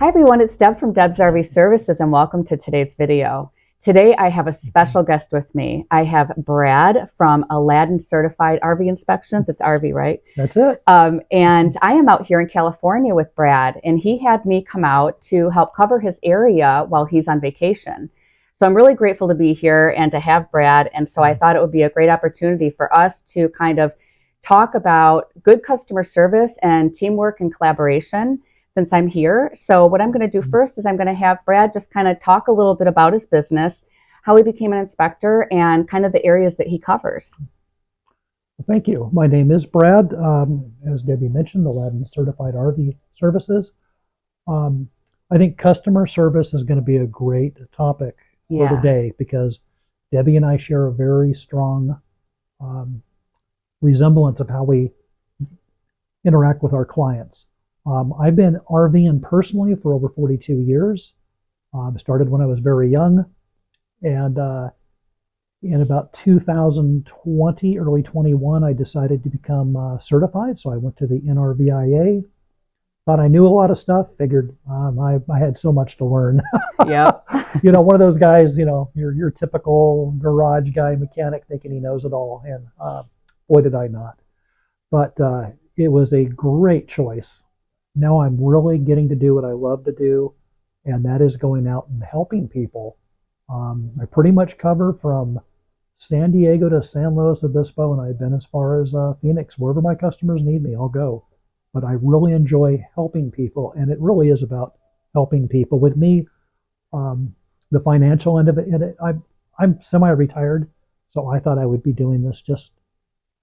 Hi everyone, it's Deb from Deb's RV Services and welcome to today's video. Today I have a special guest with me. I have Brad from Aladdin Certified RV Inspections. It's RV, right? That's it. And I am out here in California with Brad, and he had me come out to help cover his area while he's on vacation. So I'm really grateful to be here and to have Brad. And so I thought it would be a great opportunity for us to kind of talk about good customer service and teamwork and collaboration since I'm here. So what I'm going to do first is I'm going to have Brad just kind of talk a little bit about his business, how he became an inspector, and kind of the areas that he covers. Thank you. My name is Brad. As Debbie mentioned, Aladdin Certified RV Services. I think customer service is going to be a great topic for today because Debbie and I share a very strong resemblance of how we interact with our clients. I've been RVing personally for over 42 years. Started when I was very young, and in about 2020, early 21, I decided to become certified. So I went to the NRVIA. Thought I knew a lot of stuff. Figured I had so much to learn. Yeah. One of those guys. Your typical garage guy mechanic thinking he knows it all, and boy did I not. But it was a great choice. Now I'm really getting to do what I love to do, and that is going out and helping people. I pretty much cover from San Diego to San Luis Obispo, and I've been as far as Phoenix. Wherever my customers need me, I'll go. But I really enjoy helping people, and it really is about helping people. With me, the financial end of it, I'm semi-retired, so I thought I would be doing this just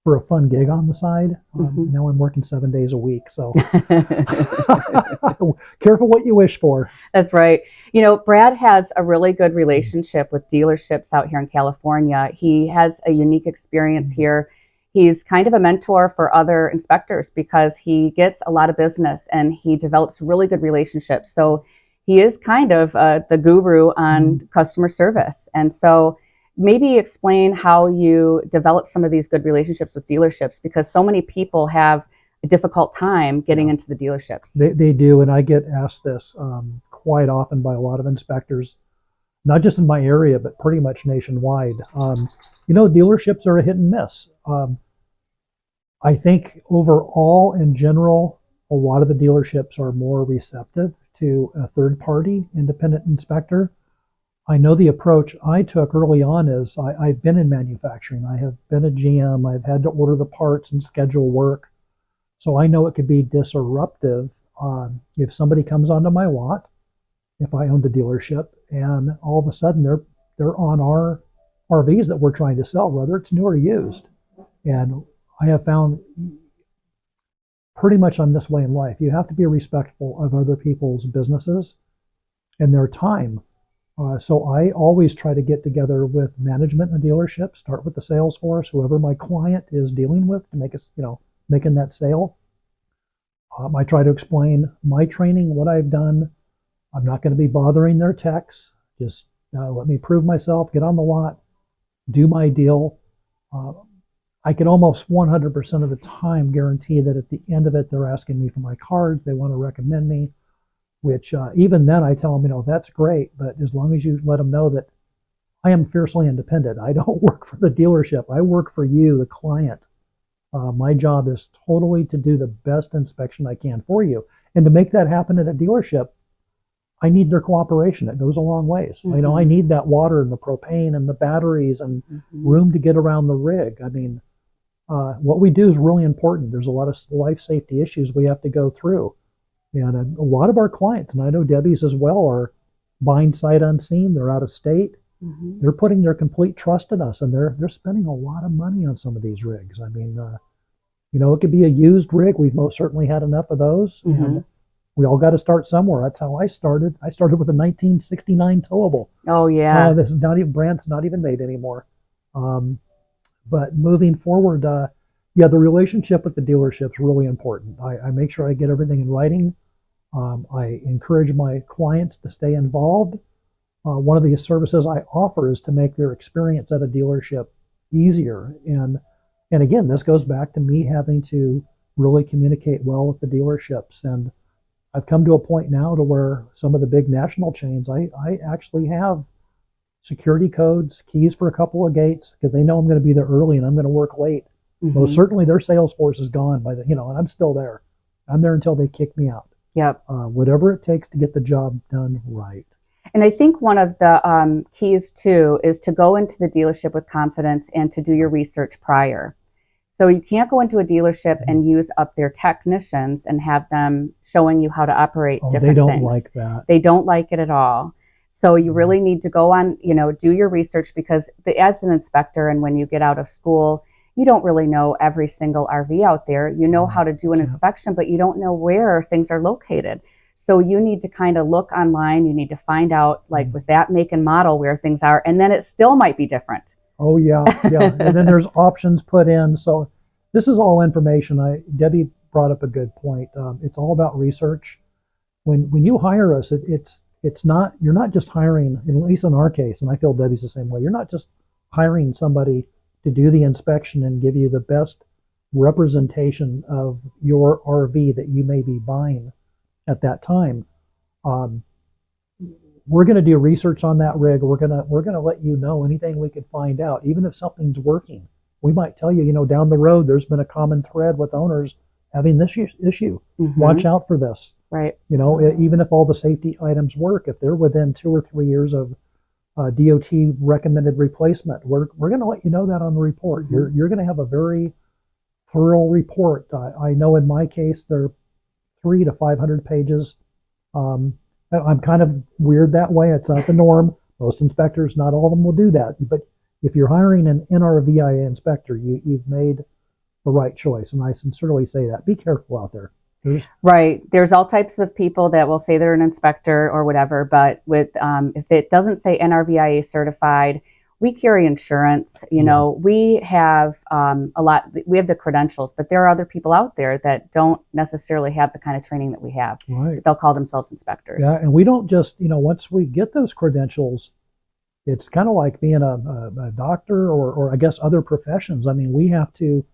for a fun gig on the side. Now I'm working 7 days a week, so careful what you wish for. That's right. Brad has a really good relationship with dealerships out here in California. He has a unique experience here. He's kind of a mentor for other inspectors because he gets a lot of business and he develops really good relationships. So he is kind of the guru on customer service. And so maybe explain how you develop some of these good relationships with dealerships, because so many people have a difficult time getting into the dealerships. They do, and I get asked this quite often by a lot of inspectors, not just in my area, but pretty much nationwide. Dealerships are a hit and miss. I think overall, in general, a lot of the dealerships are more receptive to a third-party independent inspector. I know the approach I took early on is I've been in manufacturing. I have been a GM. I've had to order the parts and schedule work. So I know it could be disruptive if somebody comes onto my lot, if I owned a dealership, and all of a sudden they're on our RVs that we're trying to sell, whether it's new or used. And I have found pretty much I'm this way in life. You have to be respectful of other people's businesses and their time. So I always try to get together with management in the dealership, start with the sales force, whoever my client is dealing with to make us, making that sale. I try to explain my training, what I've done. I'm not going to be bothering their techs. Just let me prove myself, get on the lot, do my deal. I can almost 100% of the time guarantee that at the end of it, they're asking me for my cards. They want to recommend me. Which even then I tell them, that's great, but as long as you let them know that I am fiercely independent. I don't work for the dealership. I work for you, the client. My job is totally to do the best inspection I can for you. And to make that happen at a dealership, I need their cooperation. It goes a long ways. I need that water and the propane and the batteries and room to get around the rig. I mean, what we do is really important. There's a lot of life safety issues we have to go through. And a lot of our clients, and I know Debbie's as well, are buying sight unseen. They're out of state. They're putting their complete trust in us, and they're spending a lot of money on some of these rigs. I mean, it could be a used rig. We've most certainly had enough of those, and we all got to start somewhere. That's how I started. I started with a 1969 towable. Oh yeah. This is not even brand's not even made anymore. But moving forward, the relationship with the dealership is really important. I make sure I get everything in writing. I encourage my clients to stay involved. One of the services I offer is to make their experience at a dealership easier. And again, this goes back to me having to really communicate well with the dealerships. And I've come to a point now to where some of the big national chains, I actually have security codes, keys for a couple of gates because they know I'm going to be there early and I'm going to work late. Most Mm-hmm. certainly their sales force is gone by the, and I'm still there. I'm there until they kick me out. Yep. Whatever it takes to get the job done right. And I think one of the keys too is to go into the dealership with confidence and to do your research prior. So you can't go into a dealership and use up their technicians and have them showing you how to operate Oh, they different don't things. like that. They don't like it at all. So you really need to go on, do your research because as an inspector and when you get out of school, you don't really know every single RV out there. You know how to do an Yeah. inspection, but you don't know where things are located. So you need to kind of look online. You need to find out, like with that make and model, where things are, and then it still might be different. Oh yeah, yeah. And then there's options put in. So this is all information. Debbie brought up a good point. It's all about research. When you hire us, it's not, you're not just hiring, at least in our case, and I feel Debbie's the same way. You're not just hiring somebody to do the inspection and give you the best representation of your RV that you may be buying at that time. Um, we're going to do research on that rig. We're going to let you know anything we can find out, even if something's working. We might tell you, down the road, there's been a common thread with owners having this issue. Mm-hmm. Watch out for this. Right. Even if all the safety items work, if they're within 2 or 3 years of DOT recommended replacement, we're going to let you know that on the report. Mm-hmm. You're going to have a very thorough report. I know in my case, they're 300 to 500 pages. I'm kind of weird that way. It's not the norm. Most inspectors, not all of them will do that. But if you're hiring an NRVIA inspector, you've made the right choice. And I sincerely say that. Be careful out there. Right. There's all types of people that will say they're an inspector or whatever, but with if it doesn't say NRVIA certified, we carry insurance. We have we have the credentials, but there are other people out there that don't necessarily have the kind of training that we have. Right. They'll call themselves inspectors. Yeah, and we don't just, once we get those credentials, it's kind of like being a doctor or I guess other professions. I mean, we have to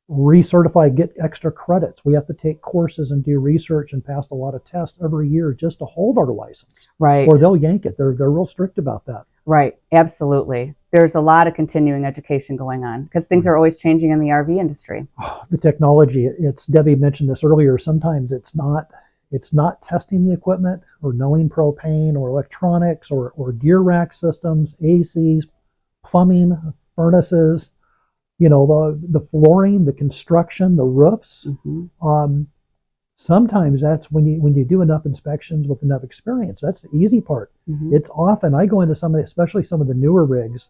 recertify, get extra credits. We have to take courses and do research and pass a lot of tests every year just to hold our license. Right. Or they'll yank it. They're real strict about that. Right. Absolutely. There's a lot of continuing education going on because things are always changing in the RV industry. The technology, Debbie mentioned this earlier, sometimes it's not testing the equipment or knowing propane or electronics or gear rack systems, ACs, plumbing, furnaces, the flooring, the construction, the roofs. Mm-hmm. Sometimes that's when you do enough inspections with enough experience. That's the easy part. Mm-hmm. It's often, I go into especially some of the newer rigs,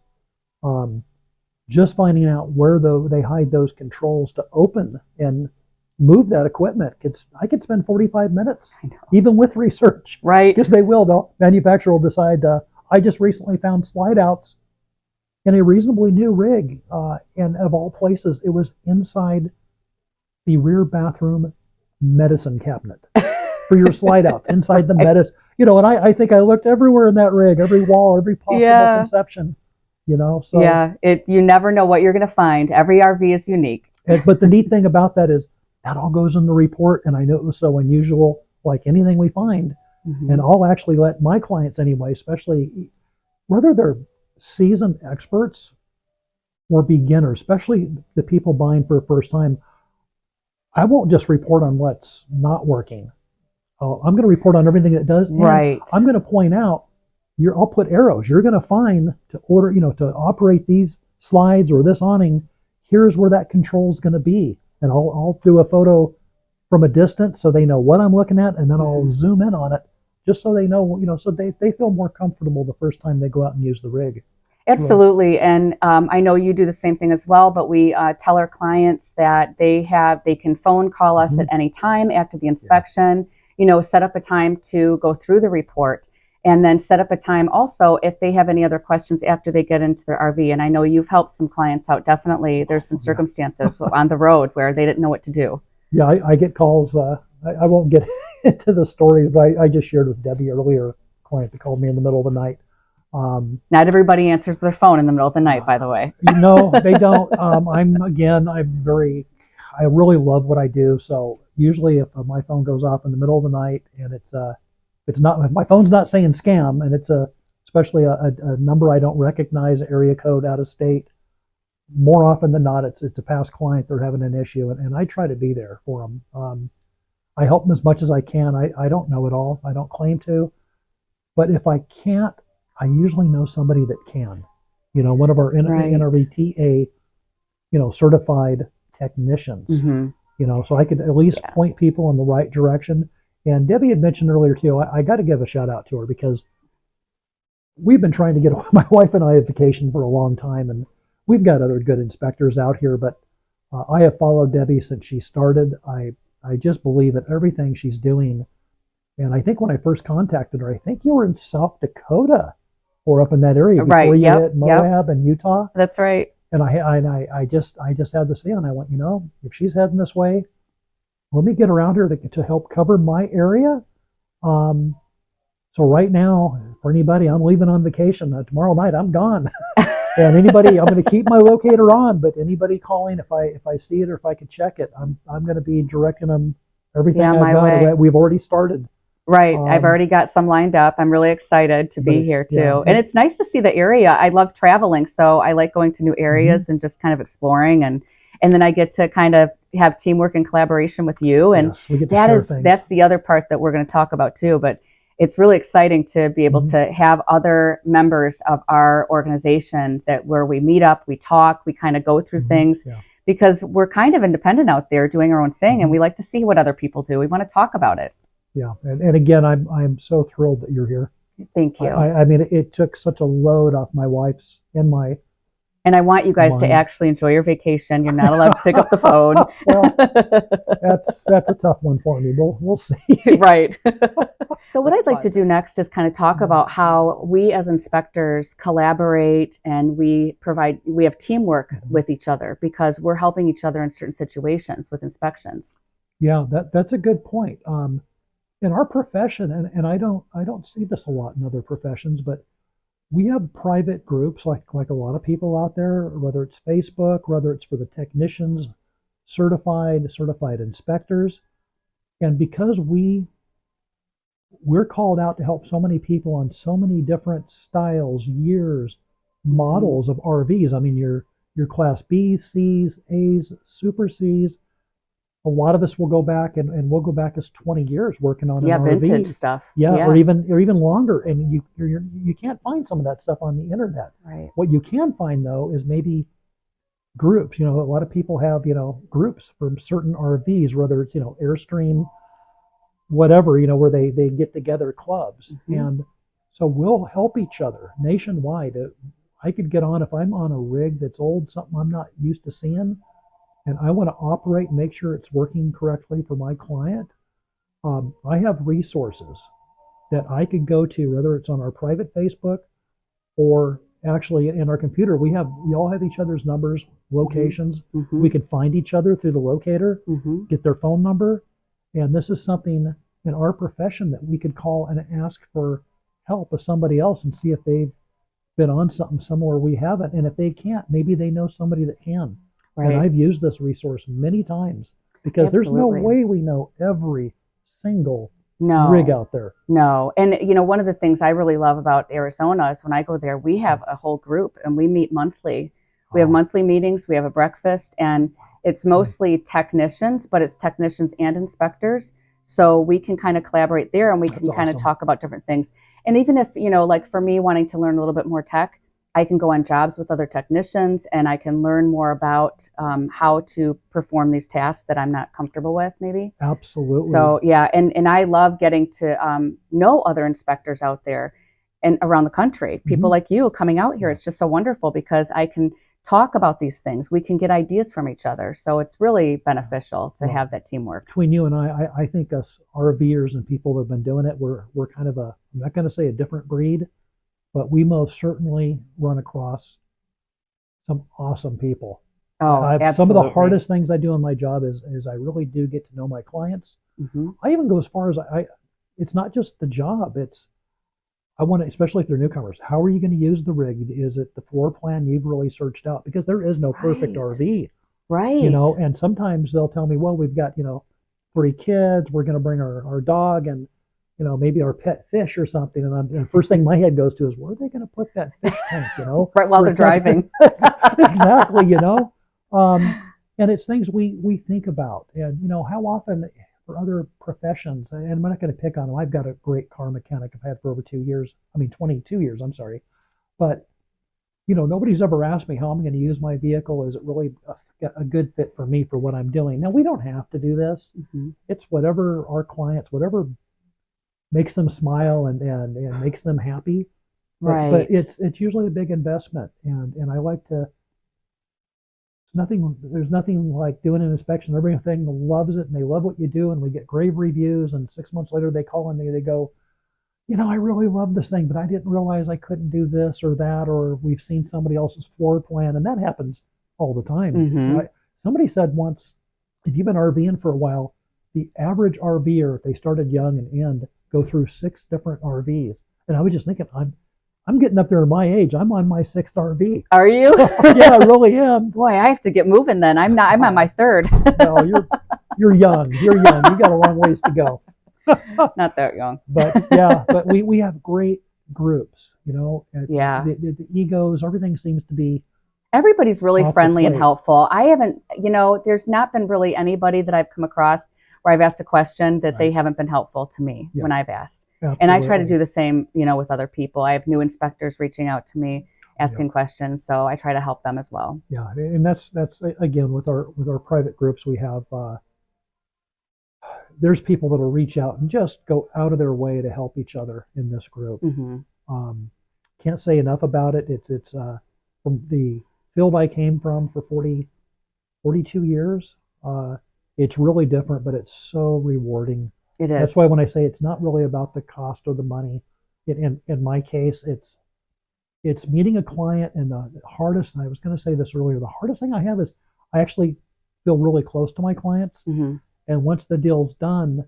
just finding out where they hide those controls to open and move that equipment. I could spend 45 minutes, even with research. Right. Because the manufacturer will decide, I just recently found slide outs in a reasonably new rig. And of all places, it was inside the rear bathroom medicine cabinet for your slide outs, inside the medicine. And I think I looked everywhere in that rig, every wall, every possible conception. So yeah, you never know what you're going to find. Every RV is unique. But the neat thing about that is that all goes in the report, and I know it was so unusual, like anything we find. Mm-hmm. And I'll actually let my clients anyway, especially whether they're seasoned experts or beginners, especially the people buying for the first time, I won't just report on what's not working. I'm going to report on everything that does. Right. I'm going to point out, I'll put arrows. You're going to find to order, to operate these slides or this awning. Here's where that control is going to be. And I'll do a photo from a distance so they know what I'm looking at, and then I'll zoom in on it just so they know, so they feel more comfortable the first time they go out and use the rig. Absolutely. And I know you do the same thing as well, but we tell our clients that they can phone call us at any time after the inspection, set up a time to go through the report, and then set up a time also if they have any other questions after they get into their RV. And I know you've helped some clients out. Definitely. There's been circumstances on the road where they didn't know what to do. Yeah, I get calls. I won't get into the stories, but I just shared with Debbie earlier, a client that called me in the middle of the night. Not everybody answers their phone in the middle of the night, by the way. No, they don't. I really love what I do. So Usually, if my phone goes off in the middle of the night and it's not, if my phone's not saying scam, and it's especially a number I don't recognize, area code out of state. More often than not, it's a past client, they're having an issue, and I try to be there for them. I help them as much as I can. I don't know it all. I don't claim to, but if I can't, I usually know somebody that can. One of our Right. NRVTA, certified technicians. Hmm. So I could at least Yeah. point people in the right direction. And Debbie had mentioned earlier too. I got to give a shout out to her because we've been trying to get my wife and I a vacation for a long time, and we've got other good inspectors out here, but I have followed Debbie since she started. I just believe that everything she's doing. And I think when I first contacted her, I think you were in South Dakota or up in that area before Right. you Yep. hit Yep. Moab and Utah. That's right. And I just had this feeling. I went, if she's heading this way, let me get around her to help cover my area. Um, so right now, for anybody, I'm leaving on vacation. Tomorrow night, I'm gone. And anybody, I'm going to keep my locator on. But anybody calling, if I see it or if I can check it, I'm going to be directing them everything Yeah, I've my got. way. We've already started. Right. I've Um, already got some lined up. I'm really excited to but be it's here yeah, too. And it's nice to see the area. I love traveling, so I like going to new mhm, areas and just kind of exploring, and then I get to kind of have teamwork and collaboration with you, and yes, we get to share things. that's the other part that we're going to talk about too, but it's really exciting to be able Mhm, to have other members of our organization that where we meet up, we talk, we kind of go through mhm, things yeah, because we're kind of independent out there doing our own thing and mhm, we like to see what other people do. We want to talk about it. yeah. And again, I'm so thrilled that you're here. Thank you. I mean, it took such a load off my wife's and my And I want you guys to mind. actually enjoy your vacation. You're not allowed to pick up the phone. Well, that's a tough one for me. We'll see. Right. So, what That's I'd like to fun. do next is kind of talk about how we as inspectors collaborate and we have teamwork Mhm. with each other because we're helping each other in certain situations with inspections. Yeah, that's a good point. In our profession, and I don't see this a lot in other professions, but we have private groups like a lot of people out there, whether it's Facebook, whether it's for the technicians, certified inspectors, and because we're called out to help so many people on so many different styles, years, Hmm. models of RVs. I mean, your Class B, C's, A's, Super C's. A lot of us will go back and we'll go back as 20 years working on an Yeah, vintage RV. stuff. Yeah, or Yeah, even longer. And you can't find some of that stuff on the internet. right. What you can find though is maybe groups. A lot of people have groups from certain RVs, whether it's Airstream, whatever, where they get together clubs. Hmm. And so we'll help each other nationwide. I could get on if I'm on a rig that's old, something I'm not used to seeing, and I want to operate and make sure it's working correctly for my client. I have resources that I could go to, whether it's on our private Facebook or actually in our computer. We all have each other's numbers, Hmm. locations. Hmm. We can find each other through the locator, Hmm. get their phone number, and this is something in our profession that we could call and ask for help with somebody else and see if they've been on something somewhere we haven't. And if they can't, maybe they know somebody that can. And Right. I've used this resource many times because there's no Absolutely. way we know every single rig No, out there. no. And one of the things I really love about Arizona is when I go there, we have a whole group and we meet monthly. We have Oh, monthly meetings, we have a breakfast, and it's mm, mostly technicians, but it's technicians and inspectors. So we can kind of collaborate there and we that's can kind of awesome. talk about different things. And even if, like for me wanting to learn a little bit more tech, I can go on jobs with other technicians and I can learn more about how to perform these tasks that I'm not comfortable with, maybe. Absolutely. So yeah, and I love getting to know other inspectors out there and around the country. People Hmm. like you coming out here, Yeah. it's just so wonderful because I can talk about these things. We can get ideas from each other. So it's really beneficial to Well, have that teamwork. between you and I think us RVers and people that have been doing it, we're kind of I'm not going to say a different breed, but we most certainly run across some awesome people. Oh, I've some of the absolutely. hardest things I do in my job is I really do get to know my clients. Hmm. I even go as far as it's not just the job. I want to, especially if they're newcomers. How are you going to use the rig? Is it the floor plan you've really searched out? Because there is no perfect Right. RV, Right. And sometimes they'll tell me, well, we've got 3 kids. We're going to bring our dog and, maybe our pet fish or something. And first thing my head goes to is, where are they going to put that fish tank, Right while they're driving. Exactly, and it's things we think about. And, how often for other professions, and I'm not going to pick on them. I've got a great car mechanic I've had for over 22 years, I'm sorry. But, nobody's ever asked me how I'm going to use my vehicle. Is it really a good fit for me for what I'm doing? Now, we don't have to do this. Mm-hmm. It's whatever our clients, whatever makes them smile and makes them happy. Right. But it's usually a big investment. And I like to, there's nothing like doing an inspection. Everything loves it and they love what you do, and we get great reviews, and 6 months later they call and they go, I really love this thing, but I didn't realize I couldn't do this or that, or we've seen somebody else's floor plan, and that happens all the time. Mm-hmm. Right? Somebody said once, if you've been RVing for a while, the average RVer, if they started young and end, go through 6 different RVs. And I was just thinking, I'm getting up there in my age. I'm on my 6th RV. Are you? Yeah, I really am. Boy, I have to get moving then. I'm on my 3rd. No, you're young. You're young. You got a long ways to go. Not that young. But yeah, but we have great groups, Yeah. The egos, everything seems to be. Everybody's really friendly and plate. helpful. I haven't, there's not been really anybody that I've come across where I've asked a question that they haven't been helpful to me when I've asked. Absolutely. And I try to do the same, with other people. I have new inspectors reaching out to me, asking questions, so I try to help them as well. Yeah, and that's again with our private groups, we have there's people that'll reach out and just go out of their way to help each other in this group. Mm-hmm. Can't say enough about it. It's from the field I came from for 42 years. It's really different, but it's so rewarding. It is. That's why when I say it's not really about the cost or the money, in my case, it's meeting a client, and the hardest, and I was going to say this earlier, the hardest thing I have is I actually feel really close to my clients. Mm-hmm. And once the deal's done,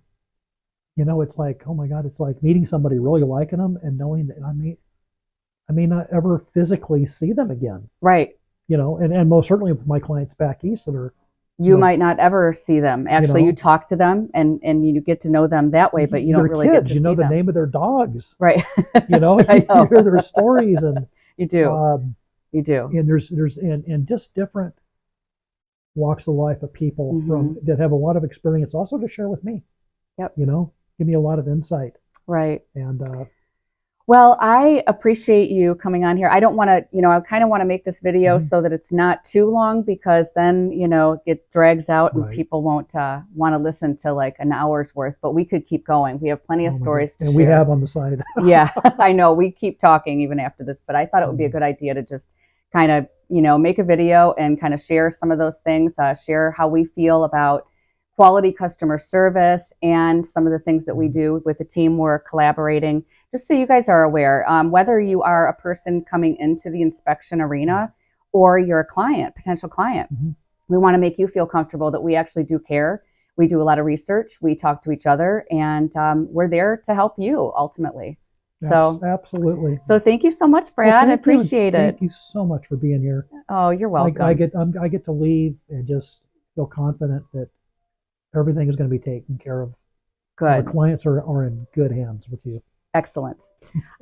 it's like, oh my God, it's like meeting somebody, really liking them, and knowing that I may not ever physically see them again. Right. And most certainly with my clients back east that are. You might not ever see them. Actually, you talk to them and you get to know them that way, but you don't really kids, get to see them. You know the name of their dogs. Right. You hear their stories, and you do. You do. And there's just different walks of life of people from that have a lot of experience also to share with me. Yep. Give me a lot of insight. Right. And well, I appreciate you coming on here. I don't want to, I kind of want to make this video so that it's not too long, because then, it drags out and people won't want to listen to like an hour's worth, but we could keep going. We have plenty of stories to share. And we have on the side. Yeah, I know. We keep talking even after this, but I thought it would be a good idea to just kind of, make a video and kind of share some of those things, share how we feel about quality customer service and some of the things that we do with the team we're collaborating, just so you guys are aware, whether you are a person coming into the inspection arena or you're a client, potential client. We want to make you feel comfortable that we actually do care. We do a lot of research. We talk to each other, and we're there to help you ultimately. So absolutely. So thank you so much, Brad. Well, I appreciate it. Thank you so much for being here. Oh, you're welcome. I get to leave and just feel confident that everything is going to be taken care of. Good. Our clients are in good hands with you. Excellent.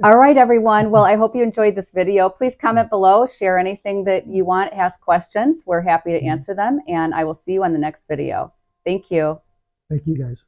All right, everyone. Well, I hope you enjoyed this video. Please comment below, share anything that you want, ask questions. We're happy to answer them, and I will see you on the next video. Thank you. Thank you, guys.